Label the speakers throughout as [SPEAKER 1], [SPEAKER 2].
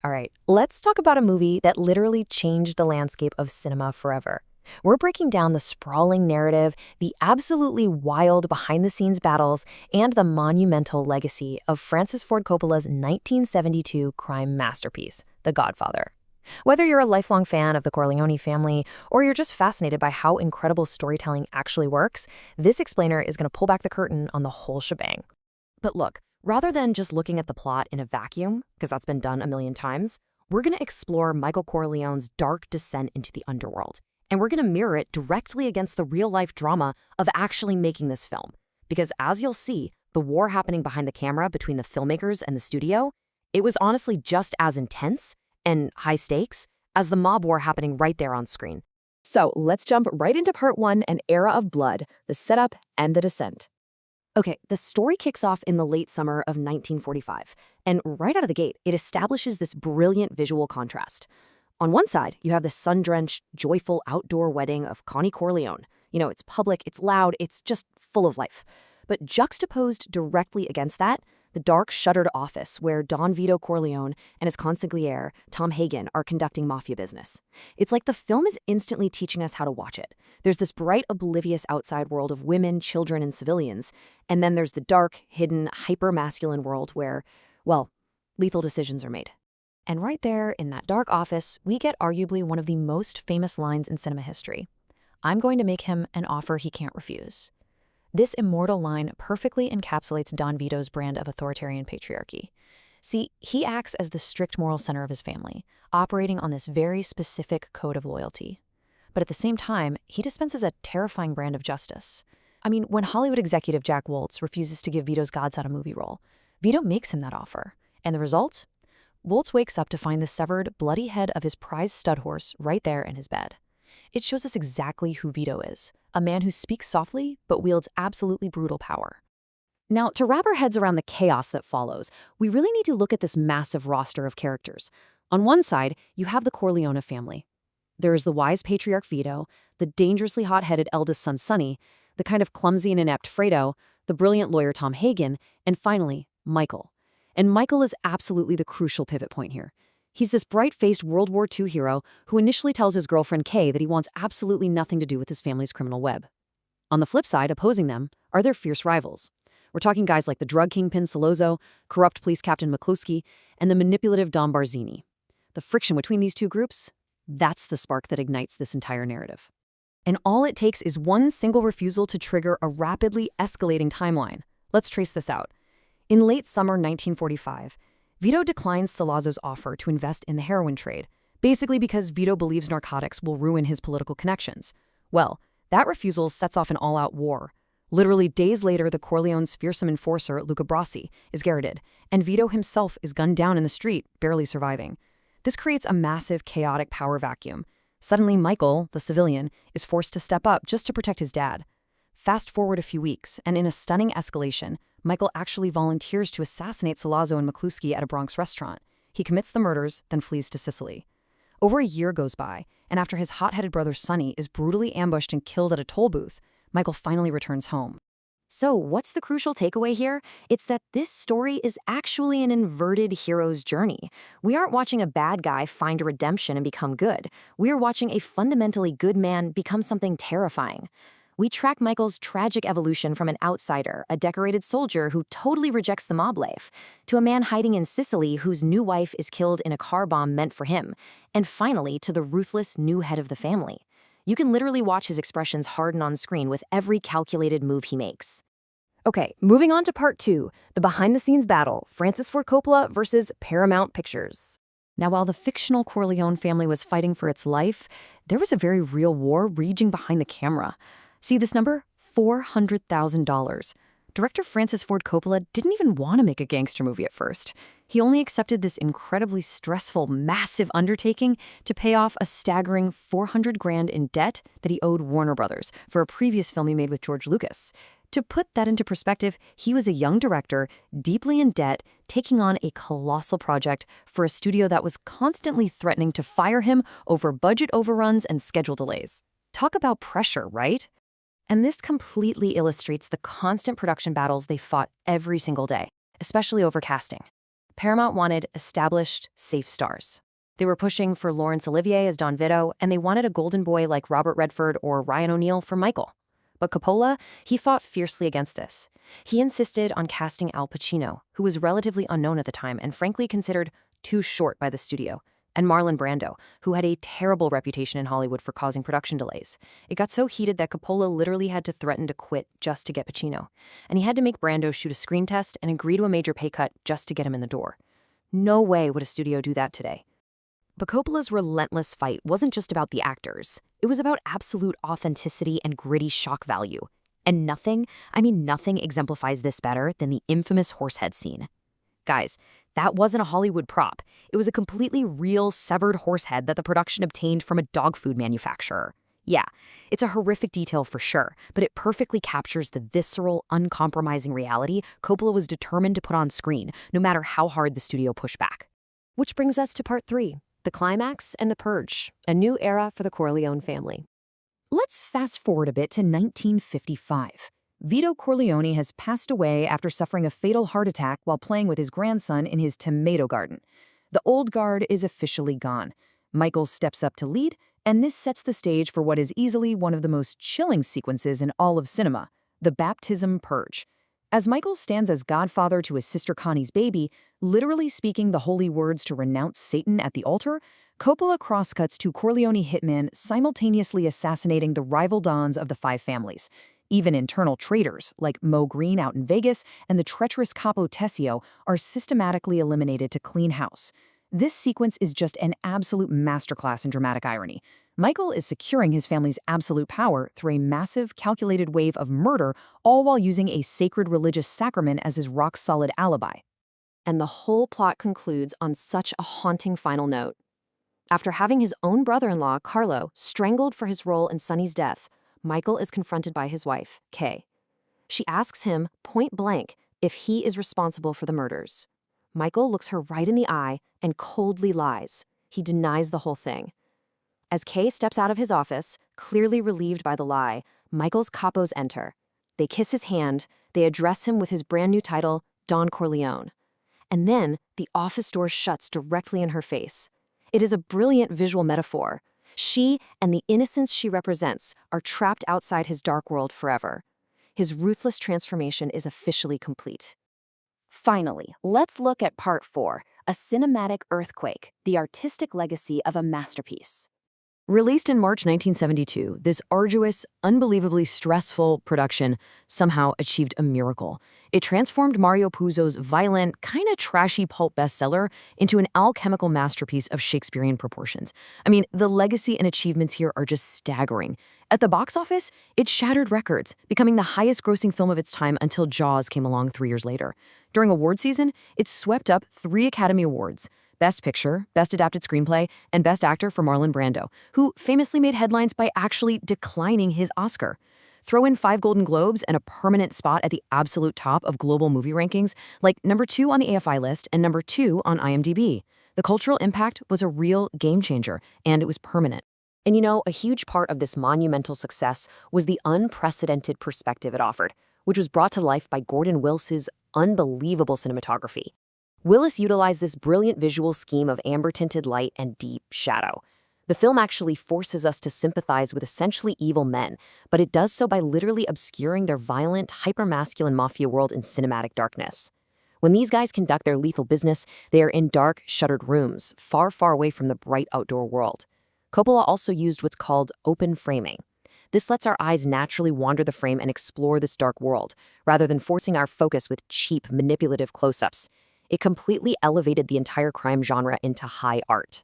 [SPEAKER 1] All right, let's talk about a movie that literally changed the landscape of cinema forever. We're breaking down the sprawling narrative, the absolutely wild behind-the-scenes battles, and the monumental legacy of Francis Ford Coppola's 1972 crime masterpiece, The Godfather. Whether you're a lifelong fan of the Corleone family or you're just fascinated by how incredible storytelling actually works, this explainer is going to pull back the curtain on the whole shebang. But look, rather than just looking at the plot in a vacuum, because that's been done a million times, we're going to explore Michael Corleone's dark descent into the underworld. And we're going to mirror it directly against the real-life drama of actually making this film. Because as you'll see, the war happening behind the camera between the filmmakers and the studio, it was honestly just as intense and high stakes as the mob war happening right there on screen. So let's jump right into part one, An Era of Blood, the setup and the descent. Okay, the story kicks off in the late summer of 1945, and right out of the gate, it establishes this brilliant visual contrast. On one side, you have the sun-drenched, joyful outdoor wedding of Connie Corleone. You know, it's public, it's loud, it's just full of life. But juxtaposed directly against that, the dark, shuttered office where Don Vito Corleone and his consigliere, Tom Hagen, are conducting mafia business. It's like the film is instantly teaching us how to watch it. There's this bright, oblivious outside world of women, children, and civilians, and then there's the dark, hidden, hyper-masculine world where, well, lethal decisions are made. And right there, in that dark office, we get arguably one of the most famous lines in cinema history. "I'm going to make him an offer he can't refuse." This immortal line perfectly encapsulates Don Vito's brand of authoritarian patriarchy. See, he acts as the strict moral center of his family, operating on this very specific code of loyalty. But at the same time, he dispenses a terrifying brand of justice. I mean, when Hollywood executive Jack Woltz refuses to give Vito's godson a movie role, Vito makes him that offer. And the result? Woltz wakes up to find the severed, bloody head of his prized stud horse right there in his bed. It shows us exactly who Vito is, a man who speaks softly but wields absolutely brutal power. Now, to wrap our heads around the chaos that follows, we really need to look at this massive roster of characters. On one side, you have the Corleone family. There is the wise patriarch Vito, the dangerously hot-headed eldest son Sonny, the kind of clumsy and inept Fredo, the brilliant lawyer Tom Hagen, and finally, Michael. And Michael is absolutely the crucial pivot point here. He's this bright-faced World War II hero who initially tells his girlfriend Kay that he wants absolutely nothing to do with his family's criminal web. On the flip side, opposing them, are their fierce rivals. We're talking guys like the drug kingpin Salozzo, corrupt police captain McCluskey, and the manipulative Don Barzini. The friction between these two groups, that's the spark that ignites this entire narrative. And all it takes is one single refusal to trigger a rapidly escalating timeline. Let's trace this out. In late summer 1945, Vito declines Salazzo's offer to invest in the heroin trade, basically because Vito believes narcotics will ruin his political connections. Well, that refusal sets off an all-out war. Literally days later, the Corleone's fearsome enforcer, Luca Brasi, is garroted, and Vito himself is gunned down in the street, barely surviving. This creates a massive, chaotic power vacuum. Suddenly, Michael, the civilian, is forced to step up just to protect his dad. Fast forward a few weeks, and in a stunning escalation, Michael actually volunteers to assassinate Salazzo and McCluskey at a Bronx restaurant. He commits the murders, then flees to Sicily. Over a year goes by, and after his hot-headed brother Sonny is brutally ambushed and killed at a toll booth, Michael finally returns home. So what's the crucial takeaway here? It's that this story is actually an inverted hero's journey. We aren't watching a bad guy find a redemption and become good. We are watching a fundamentally good man become something terrifying. We track Michael's tragic evolution from an outsider, a decorated soldier who totally rejects the mob life, to a man hiding in Sicily whose new wife is killed in a car bomb meant for him, and finally to the ruthless new head of the family. You can literally watch his expressions harden on screen with every calculated move he makes. Okay, moving on to part two, the behind-the-scenes battle, Francis Ford Coppola versus Paramount Pictures. Now, while the fictional Corleone family was fighting for its life, there was a very real war raging behind the camera. See this number? $400,000. Director Francis Ford Coppola didn't even want to make a gangster movie at first. He only accepted this incredibly stressful, massive undertaking to pay off a staggering $400,000 in debt that he owed Warner Brothers for a previous film he made with George Lucas. To put that into perspective, he was a young director, deeply in debt, taking on a colossal project for a studio that was constantly threatening to fire him over budget overruns and schedule delays. Talk about pressure, right? And this completely illustrates the constant production battles they fought every single day, especially over casting. Paramount wanted established, safe stars. They were pushing for Laurence Olivier as Don Vito, and they wanted a golden boy like Robert Redford or Ryan O'Neal for Michael. But Coppola, he fought fiercely against this. He insisted on casting Al Pacino, who was relatively unknown at the time and frankly considered too short by the studio, and Marlon Brando, who had a terrible reputation in Hollywood for causing production delays. It got so heated that Coppola literally had to threaten to quit just to get Pacino, and he had to make Brando shoot a screen test and agree to a major pay cut just to get him in the door. No way would a studio do that today. But Coppola's relentless fight wasn't just about the actors. It was about absolute authenticity and gritty shock value. And nothing exemplifies this better than the infamous horsehead scene. Guys, that wasn't a Hollywood prop. It was a completely real severed horsehead that the production obtained from a dog food manufacturer. Yeah, it's a horrific detail for sure, but it perfectly captures the visceral, uncompromising reality Coppola was determined to put on screen, no matter how hard the studio pushed back. Which brings us to part 3. The climax and the purge, a new era for the Corleone family. Let's fast forward a bit to 1955. Vito Corleone has passed away after suffering a fatal heart attack while playing with his grandson in his tomato garden. The old guard is officially gone. Michael steps up to lead, and this sets the stage for what is easily one of the most chilling sequences in all of cinema, the baptism purge. As Michael stands as godfather to his sister Connie's baby, literally speaking the holy words to renounce Satan at the altar, Coppola crosscuts to Corleone hitmen simultaneously assassinating the rival dons of the 5 families. Even internal traitors, like Mo Green out in Vegas and the treacherous Capo Tessio, are systematically eliminated to clean house. This sequence is just an absolute masterclass in dramatic irony. Michael is securing his family's absolute power through a massive, calculated wave of murder, all while using a sacred religious sacrament as his rock-solid alibi. And the whole plot concludes on such a haunting final note. After having his own brother-in-law, Carlo, strangled for his role in Sonny's death, Michael is confronted by his wife, Kay. She asks him, point blank, if he is responsible for the murders. Michael looks her right in the eye and coldly lies. He denies the whole thing. As Kay steps out of his office, clearly relieved by the lie, Michael's capos enter. They kiss his hand, they address him with his brand new title, Don Corleone. And then the office door shuts directly in her face. It is a brilliant visual metaphor. She and the innocence she represents are trapped outside his dark world forever. His ruthless transformation is officially complete. Finally, let's look at part 4, a cinematic earthquake, the artistic legacy of a masterpiece. Released in March 1972, this arduous, unbelievably stressful production somehow achieved a miracle. It transformed Mario Puzo's violent, kinda trashy pulp bestseller into an alchemical masterpiece of Shakespearean proportions. I mean, the legacy and achievements here are just staggering. At the box office, it shattered records, becoming the highest-grossing film of its time until Jaws came along 3 years later. During award season, it swept up 3 Academy Awards: Best Picture, Best Adapted Screenplay, and Best Actor for Marlon Brando, who famously made headlines by actually declining his Oscar. Throw in 5 Golden Globes and a permanent spot at the absolute top of global movie rankings, like number 2 on the AFI list and number 2 on IMDb. The cultural impact was a real game changer, and it was permanent. And you know, a huge part of this monumental success was the unprecedented perspective it offered, which was brought to life by Gordon Willis's unbelievable cinematography. Willis utilized this brilliant visual scheme of amber-tinted light and deep shadow. The film actually forces us to sympathize with essentially evil men, but it does so by literally obscuring their violent, hypermasculine mafia world in cinematic darkness. When these guys conduct their lethal business, they are in dark, shuttered rooms, far, far away from the bright outdoor world. Coppola also used what's called open framing. This lets our eyes naturally wander the frame and explore this dark world, rather than forcing our focus with cheap, manipulative close-ups. It completely elevated the entire crime genre into high art.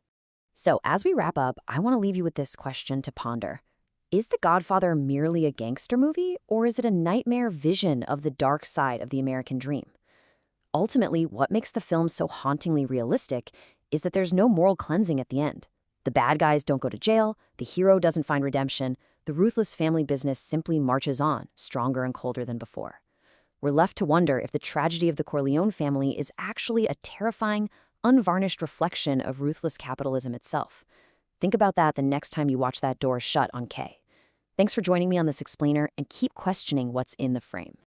[SPEAKER 1] So, as we wrap up, I want to leave you with this question to ponder. Is The Godfather merely a gangster movie, or is it a nightmare vision of the dark side of the American dream? Ultimately, what makes the film so hauntingly realistic is that there's no moral cleansing at the end. The bad guys don't go to jail, the hero doesn't find redemption, the ruthless family business simply marches on, stronger and colder than before. We're left to wonder if the tragedy of the Corleone family is actually a terrifying, unvarnished reflection of ruthless capitalism itself. Think about that the next time you watch that door shut on Kay. Thanks for joining me on this explainer, and keep questioning what's in the frame.